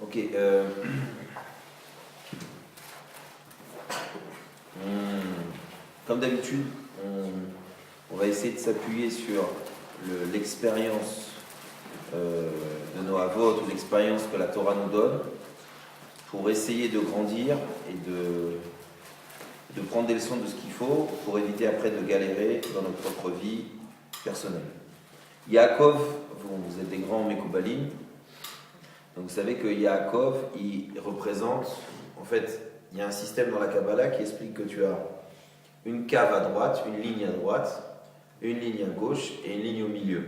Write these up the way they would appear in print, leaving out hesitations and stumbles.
Ok. Comme d'habitude, on va essayer de s'appuyer sur l'expérience de nos avot ou l'expérience que la Torah nous donne pour essayer de grandir et de prendre des leçons de ce qu'il faut pour éviter après de galérer dans notre propre vie personnelle. Yaakov, vous êtes des grands Mekoubalim, donc vous savez que Yaakov, il représente, en fait, il y a un système dans la Kabbalah qui explique que tu as une cave à droite, une ligne à droite, une ligne à gauche et une ligne au milieu.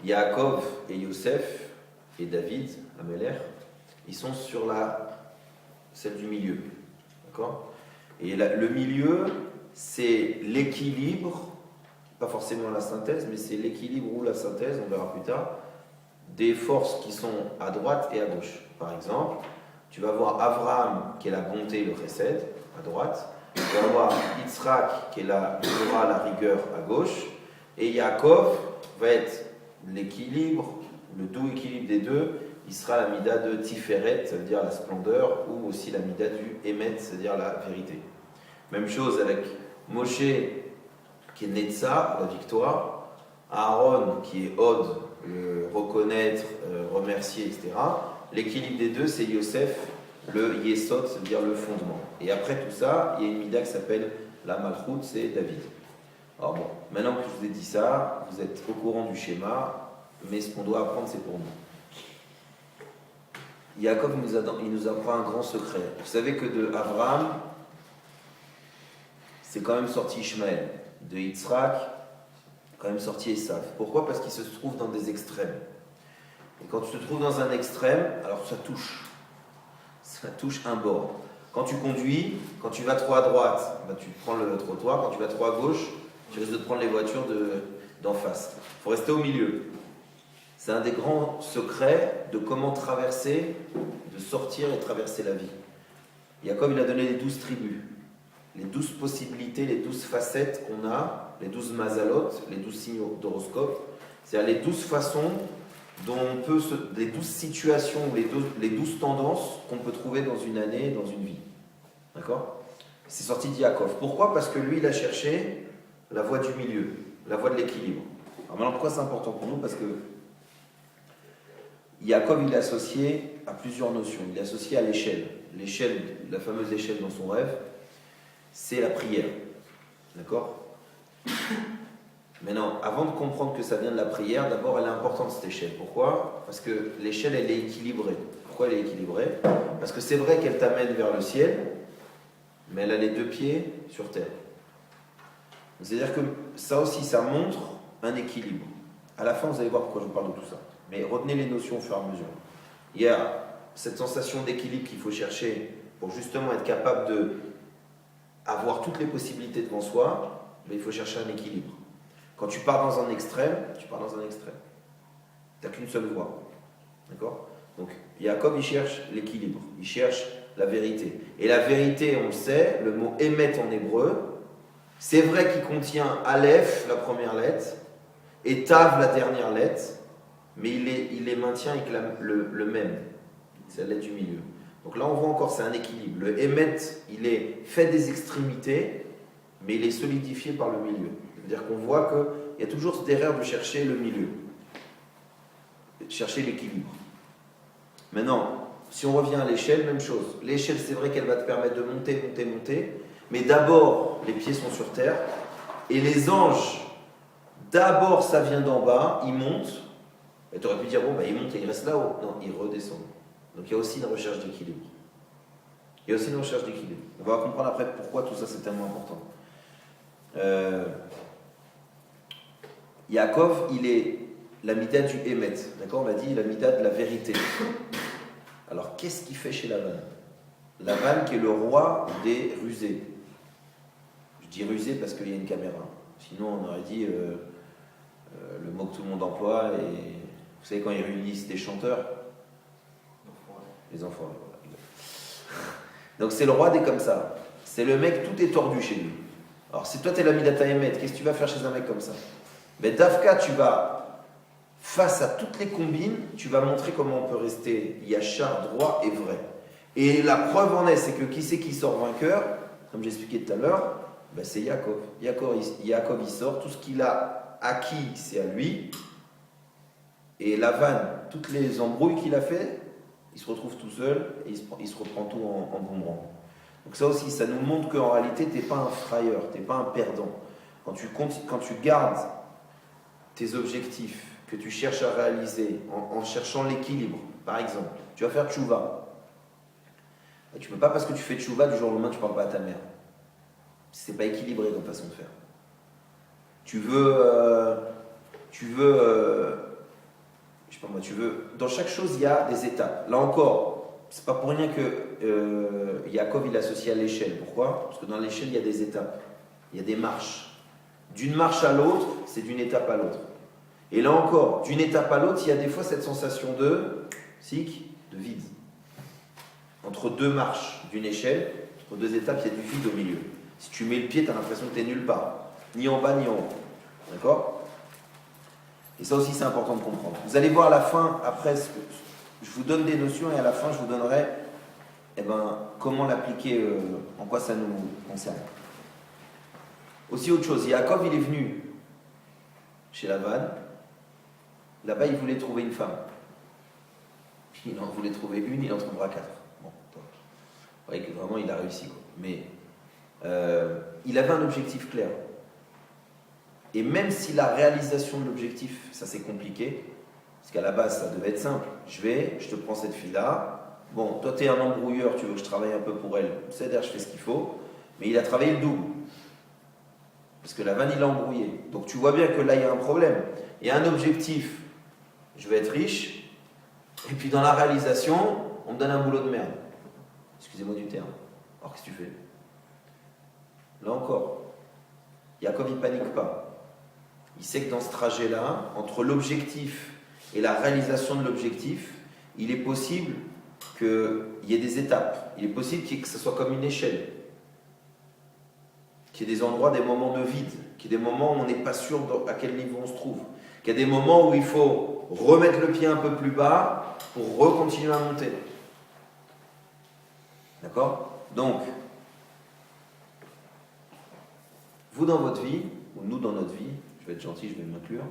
Yaakov et Yosef et David, Améler, ils sont sur celle du milieu. D'accord ? Et le milieu, c'est l'équilibre, pas forcément la synthèse, mais c'est l'équilibre ou la synthèse, on verra plus tard, des forces qui sont à droite et à gauche. Par exemple, tu vas voir Abraham, qui est la bonté, le chesed, à droite. Tu vas voir Yitzhak, qui est la Torah, la rigueur, à gauche. Et Yaakov va être l'équilibre, le doux équilibre des deux. Il sera la mida de Tiferet, ça veut dire la splendeur, ou aussi la mida du Emet, c'est-à-dire la vérité. Même chose avec Moshe, qui est Netza, la victoire. Aaron, qui est Od, le reconnaître, remercier, etc. L'équilibre des deux, c'est Yosef, le Yesod, c'est-à-dire le fondement. Et après tout ça, il y a une mida qui s'appelle la Malchut, c'est David. Alors bon, maintenant que je vous ai dit ça, vous êtes au courant du schéma, mais ce qu'on doit apprendre, c'est pour nous. Yaakov il nous apprend un grand secret. Vous savez que de Abraham, c'est quand même sorti Ishmaël. De Yitzhak, quand même sorti Esav. Pourquoi ? Parce qu'il se trouve dans des extrêmes. Et quand tu te trouves dans un extrême, alors ça touche un bord. Quand tu conduis, quand tu vas trop à droite, tu prends le trottoir. Quand tu vas trop à gauche, tu risques de te prendre les voitures d'en face. Il faut rester au milieu. C'est un des grands secrets de comment traverser, de sortir et traverser la vie. Jacob, il a donné les 12 tribus, les 12 possibilités, les 12 facettes qu'on a, les 12 mazalot, les 12 signaux d'horoscope, c'est-à-dire les 12 façons dont on peut, les 12 situations, les 12 tendances qu'on peut trouver dans une année, dans une vie. D'accord ? C'est sorti de Yaakov. Pourquoi ? Parce que lui, il a cherché la voie du milieu, la voie de l'équilibre. Alors maintenant, pourquoi c'est important pour nous ? Parce que Yaakov, il est associé à plusieurs notions. Il est associé à l'échelle. L'échelle, la fameuse échelle dans son rêve, c'est la prière. D'accord ? Maintenant, avant de comprendre que ça vient de la prière, d'abord, elle est importante, cette échelle. Pourquoi ? Parce que l'échelle, elle est équilibrée. Pourquoi elle est équilibrée ? Parce que c'est vrai qu'elle t'amène vers le ciel, mais elle a les deux pieds sur terre. C'est-à-dire que ça aussi, ça montre un équilibre. À la fin, vous allez voir pourquoi je vous parle de tout ça. Mais retenez les notions au fur et à mesure. Il y a cette sensation d'équilibre qu'il faut chercher pour justement être capable d'avoir toutes les possibilités devant soi, mais il faut chercher un équilibre. Quand tu pars dans un extrême, tu pars dans un extrême. Tu n'as qu'une seule voie. D'accord ? Donc, Jacob, il cherche l'équilibre, il cherche la vérité. Et la vérité, on le sait, le mot émet en hébreu, c'est vrai qu'il contient Aleph, la première lettre, et Tav, la dernière lettre, mais il les maintient avec le même. C'est la lettre du milieu. Donc là, on voit encore, c'est un équilibre. Le émet, il est fait des extrémités, mais il est solidifié par le milieu. C'est-à-dire qu'on voit qu'il y a toujours cette erreur de chercher le milieu, de chercher l'équilibre. Maintenant, si on revient à l'échelle, même chose. L'échelle, c'est vrai qu'elle va te permettre de monter, mais d'abord, les pieds sont sur terre, et les anges, d'abord, ça vient d'en bas, ils montent, et tu aurais pu dire, bon, ils montent et ils restent là-haut. Non, ils redescendent. Donc il y a aussi une recherche d'équilibre. On va comprendre après pourquoi tout ça c'est tellement important. Yaakov, il est la mida du Emet. D'accord ? On a dit la mida de la vérité. Alors qu'est-ce qu'il fait chez Lavan ? Lavan qui est le roi des rusés. Je dis rusé parce qu'il y a une caméra. Sinon on aurait dit le mot que tout le monde emploie. Et vous savez quand ils réunissent des chanteurs ? Les enfoirés. Donc c'est le roi des comme ça. C'est le mec, tout est tordu chez lui. Alors si toi t'es la midata Emet, qu'est-ce que tu vas faire chez un mec comme ça ? Ben Dafka, tu vas face à toutes les combines, tu vas montrer comment on peut rester yachar, droit et vrai. Et la preuve en est, c'est que qui c'est qui sort vainqueur? Comme j'expliquais tout à l'heure, ben c'est Yaakov. Yaakov, il sort, tout ce qu'il a acquis, c'est à lui. Et Lavan, toutes les embrouilles qu'il a fait, il se retrouve tout seul et il se reprend tout en boomerang. Donc ça aussi, ça nous montre qu'en réalité, tu n'es pas un frayeur, tu n'es pas un perdant. Quand tu gardes tes objectifs que tu cherches à réaliser en cherchant l'équilibre, par exemple, tu vas faire tchouva. Tu ne peux pas, parce que tu fais tchouva, du jour au lendemain, tu ne parles pas à ta mère. Ce n'est pas équilibré comme façon de faire. Tu veux, je sais pas moi, dans chaque chose, il y a des étapes. Là encore, c'est pas pour rien que Yaakov, il associe à l'échelle. Pourquoi? Parce que dans l'échelle, il y a des étapes. Il y a des marches. D'une marche à l'autre, c'est d'une étape à l'autre. Et là encore, d'une étape à l'autre, il y a des fois cette sensation de vide. Entre deux marches d'une échelle, entre deux étapes, il y a du vide au milieu. Si tu mets le pied, tu as l'impression que tu es nulle part. Ni en bas, ni en haut. D'accord? Et ça aussi, c'est important de comprendre. Vous allez voir à la fin, après, je vous donne des notions et à la fin, je vous donnerai comment l'appliquer, en quoi ça nous concerne. Aussi, autre chose, Yaakov, il est venu chez Lavan. Là-bas, il voulait trouver une femme. Il en voulait trouver une, il en trouvera 4. Bon, vous voyez que vraiment, il a réussi, quoi. Mais il avait un objectif clair. Et même si la réalisation de l'objectif, ça c'est compliqué, parce qu'à la base, ça devait être simple. Je te prends cette fille-là. Bon, toi, tu es un embrouilleur, tu veux que je travaille un peu pour elle. C'est-à-dire, je fais ce qu'il faut. Mais il a travaillé le double. Parce que Lavan, il l'a embrouillé. Donc, tu vois bien que là, il y a un problème. Il y a un objectif. Je vais être riche. Et puis, dans la réalisation, on me donne un boulot de merde. Excusez-moi du terme. Alors, qu'est-ce que tu fais? Là encore, Yaakov, il ne panique pas. Il sait que dans ce trajet-là, entre l'objectif et la réalisation de l'objectif, il est possible qu'il y ait des étapes. Il est possible que ce soit comme une échelle. Qu'il y ait des endroits, des moments de vide. Qu'il y ait des moments où on n'est pas sûr à quel niveau on se trouve. Qu'il y a des moments où il faut remettre le pied un peu plus bas pour recontinuer à monter. D'accord? Donc, vous dans votre vie, ou nous dans notre vie, je vais être gentil, je vais m'inclure.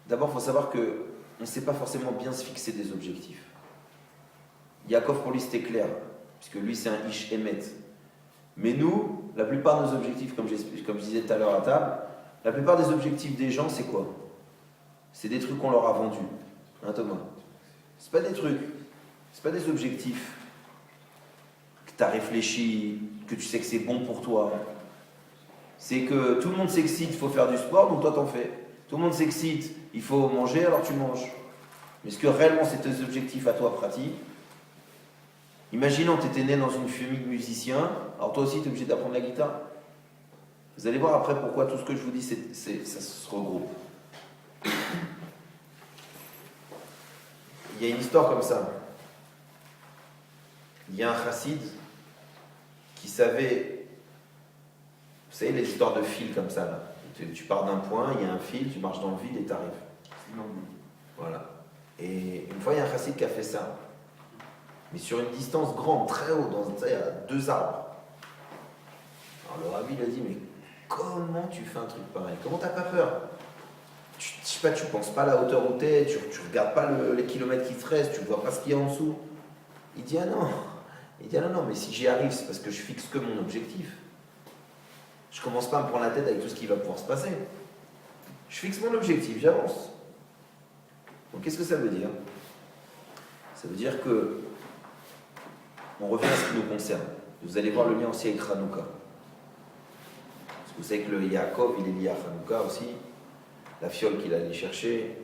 D'abord, il faut savoir qu'on ne sait pas forcément bien se fixer des objectifs. Yaakov, pour lui, c'était clair, puisque lui, c'est un ish emet. Mais nous, la plupart de nos objectifs, comme je disais tout à l'heure à table, la plupart des objectifs des gens, c'est quoi? C'est des trucs qu'on leur a vendus. Hein, Thomas? C'est pas des trucs, c'est pas des objectifs que tu as réfléchi, que tu sais que c'est bon pour toi. C'est que tout le monde s'excite, il faut faire du sport, donc toi t'en fais. Tout le monde s'excite, il faut manger, alors tu manges. Mais est-ce que réellement c'est tes objectifs à toi pratiques? Imaginons que tu étais né dans une famille de musiciens, alors toi aussi tu es obligé d'apprendre la guitare. Vous allez voir après pourquoi tout ce que je vous dis, ça se regroupe. Il y a une histoire comme ça. Il y a un chassid qui savait... Vous savez, les histoires de fil comme ça, là. Tu pars d'un point, il y a un fil, tu marches dans le vide et tu arrives. Voilà. Et une fois, il y a un chassid qui a fait ça. Mais sur une distance grande, très haut, il y a 2 arbres. Alors le rabbi lui a dit, mais comment tu fais un truc pareil? Comment t'as pas peur? Je sais pas, tu penses pas à la hauteur où t'es, tu regardes pas les kilomètres qui te restent, tu vois pas ce qu'il y a en dessous. Il dit, ah non. Il dit, ah non, mais si j'y arrive, c'est parce que je fixe que mon objectif. Je commence pas à me prendre la tête avec tout ce qui va pouvoir se passer. Je fixe mon objectif, j'avance. Donc qu'est-ce que ça veut dire? Ça veut dire que on revient à ce qui nous concerne. Vous allez voir le lien aussi avec Hanouka. Parce que vous savez que le Yaakov, il est lié à Hanouka aussi. La fiole qu'il allait chercher,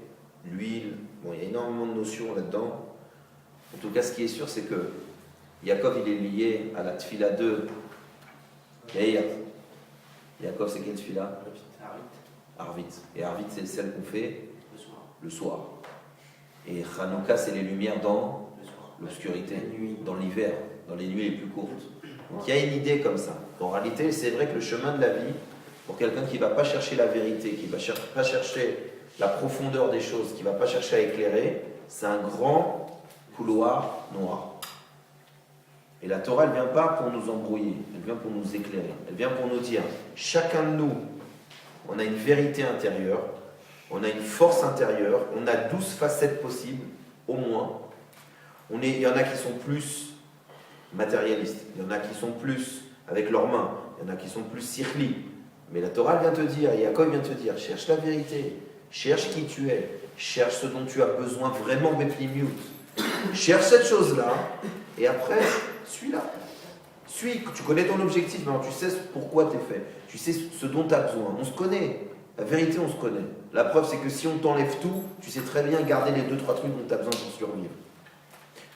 l'huile, bon, il y a énormément de notions là-dedans. En tout cas, ce qui est sûr, c'est que Yaakov, il est lié à la tfila de Yair. Yaakov, c'est quelle tfila? Arvit. Et Arvit, c'est celle qu'on fait le soir. Et Hanouka, c'est les lumières dans l'obscurité, dans l'hiver, dans les nuits les plus courtes. Donc il y a une idée comme ça. En réalité, c'est vrai que le chemin de la vie, pour quelqu'un qui ne va pas chercher la vérité, qui ne va pas chercher la profondeur des choses, qui ne va pas chercher à éclairer, c'est un grand couloir noir. Et la Torah, elle ne vient pas pour nous embrouiller, elle vient pour nous éclairer. Elle vient pour nous dire, chacun de nous, on a une vérité intérieure, on a une force intérieure, on a 12 facettes possibles, au moins. Il y en a qui sont plus matérialistes, il y en a qui sont plus avec leurs mains, il y en a qui sont plus sirli. Mais la Torah vient te dire, Yaakov vient te dire, cherche la vérité, cherche qui tu es, cherche ce dont tu as besoin vraiment, Beplimiut. Cherche cette chose-là, et après, suis-la. Suis, tu connais ton objectif, maintenant tu sais pourquoi tu es fait, tu sais ce dont tu as besoin. On se connaît, la vérité on se connaît. La preuve c'est que si on t'enlève tout, tu sais très bien garder les 2-3 trucs dont tu as besoin pour survivre.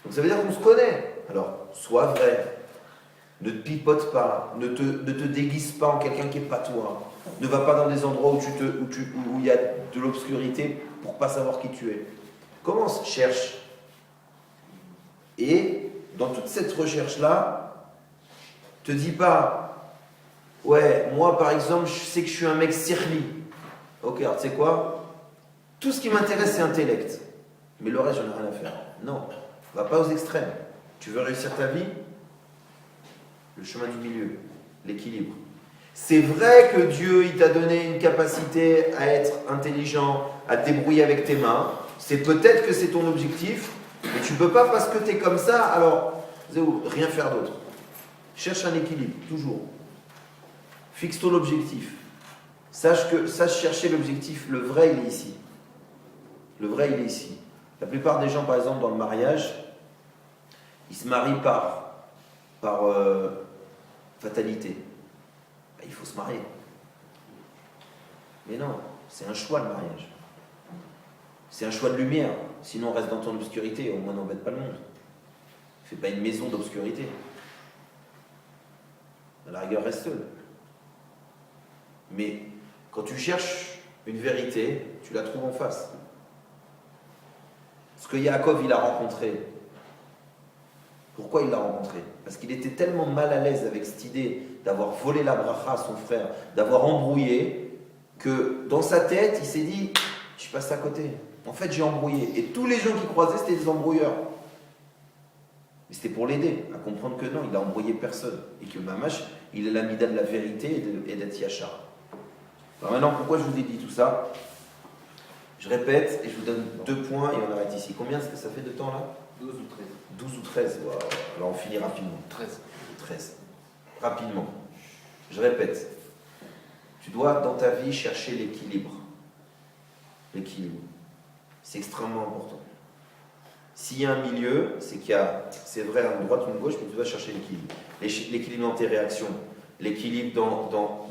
Donc ça veut dire qu'on se connaît. Alors, sois vrai, ne te pipote pas, ne te déguise pas en quelqu'un qui n'est pas toi. Ne va pas dans des endroits où il y a de l'obscurité pour ne pas savoir qui tu es. Commence, cherche. Et dans toute cette recherche-là, te dis pas, ouais, moi par exemple, je sais que je suis un mec sirli. Ok, alors tu sais quoi? Tout ce qui m'intéresse, c'est intellect. Mais le reste, j'en ai rien à faire. Non, va pas aux extrêmes. Tu veux réussir ta vie? Le chemin du milieu, l'équilibre. C'est vrai que Dieu, il t'a donné une capacité à être intelligent, à te débrouiller avec tes mains. C'est peut-être que c'est ton objectif, mais tu ne peux pas, parce que tu es comme ça, alors, rien faire d'autre. Cherche un équilibre, toujours. Fixe ton objectif. Sache chercher l'objectif. Le vrai, il est ici. Le vrai, il est ici. La plupart des gens, par exemple, dans le mariage, ils se marient par fatalité. Il faut se marier. Mais non, c'est un choix, le mariage. C'est un choix de lumière. Sinon, reste dans ton obscurité et au moins n'embête pas le monde. Fais pas une maison d'obscurité. À la rigueur, reste seul. Mais quand tu cherches une vérité, tu la trouves en face. Ce que Yaakov, il a rencontré. Pourquoi il l'a rencontré? Parce qu'il était tellement mal à l'aise avec cette idée d'avoir volé la bracha à son frère, d'avoir embrouillé, que dans sa tête, il s'est dit, je passe à côté. En fait, j'ai embrouillé. Et tous les gens qui croisaient, c'était des embrouilleurs. Mais c'était pour l'aider à comprendre que non, il n'a embrouillé personne. Et que Mamash, il est l'amida de la vérité et d'être Yachar. Alors maintenant, pourquoi je vous ai dit tout ça? Je répète et je vous donne 2 points et on arrête ici. Combien est-ce que ça fait de temps là? 12 ou 13. 12 ou 13, wow. Alors on finit rapidement. 13. 13. Rapidement. Je répète. Tu dois dans ta vie chercher l'équilibre. L'équilibre. C'est extrêmement important. S'il y a un milieu, c'est vrai à une droite ou une gauche, mais tu dois chercher l'équilibre. L'équilibre dans tes réactions, l'équilibre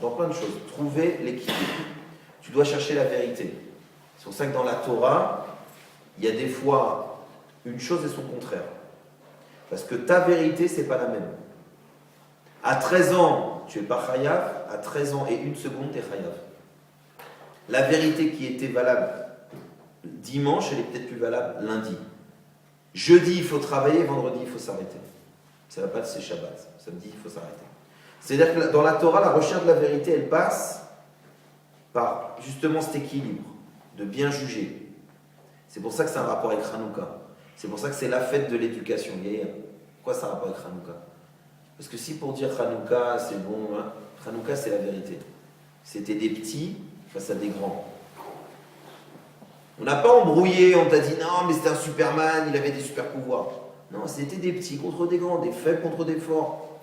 dans plein de choses. Trouver l'équilibre. Tu dois chercher la vérité. C'est pour ça que dans la Torah, il y a des fois une chose et son contraire. Parce que ta vérité, c'est pas la même. À 13 ans, tu n'es pas chayav. À 13 ans et 1 seconde, tu es chayav. La vérité qui était valable dimanche, elle est peut-être plus valable lundi. Jeudi, il faut travailler, vendredi, il faut s'arrêter. Ça ne va pas c'est Shabbat. Samedi, il faut s'arrêter. C'est-à-dire que dans la Torah, la recherche de la vérité, elle passe par justement cet équilibre, de bien juger. C'est pour ça que c'est un rapport avec Hanouka. C'est pour ça que c'est la fête de l'éducation. Pourquoi ça a un rapport avec Hanouka? Parce que si pour dire Hanouka, c'est bon, hein, Hanouka, c'est la vérité. C'était des petits face à des grands. On n'a pas embrouillé, on t'a dit non, mais c'était un Superman, il avait des super pouvoirs. Non, c'était des petits contre des grands, des faibles contre des forts,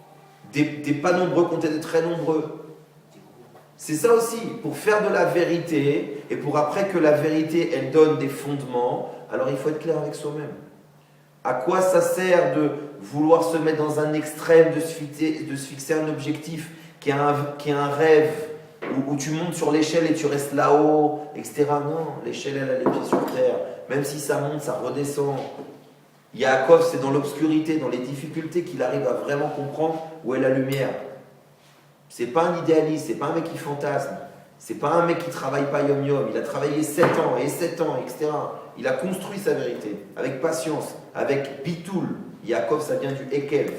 des pas nombreux contre des très nombreux. C'est ça aussi, pour faire de la vérité, et pour après que la vérité, elle donne des fondements, alors il faut être clair avec soi-même. À quoi ça sert de vouloir se mettre dans un extrême, de se fixer un objectif qui est un rêve, où tu montes sur l'échelle et tu restes là-haut, etc. Non, l'échelle, elle a les pieds sur terre. Même si ça monte, ça redescend. Yaakov, c'est dans l'obscurité, dans les difficultés qu'il arrive à vraiment comprendre où est la lumière. C'est pas un idéaliste, c'est pas un mec qui fantasme. C'est pas un mec qui travaille pas yom-yom. Il a travaillé 7 ans, etc. Il a construit sa vérité, avec patience, avec bitoul. Yaakov, ça vient du ekelv,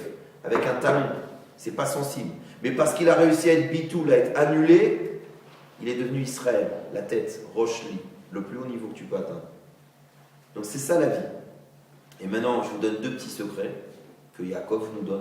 avec un talon. C'est pas sensible. Mais parce qu'il a réussi à être bitoul, à être annulé, il est devenu Israël, la tête, Roshli, le plus haut niveau que tu peux atteindre. Donc c'est ça la vie. Et maintenant, je vous donne deux petits secrets que Yaakov nous donne.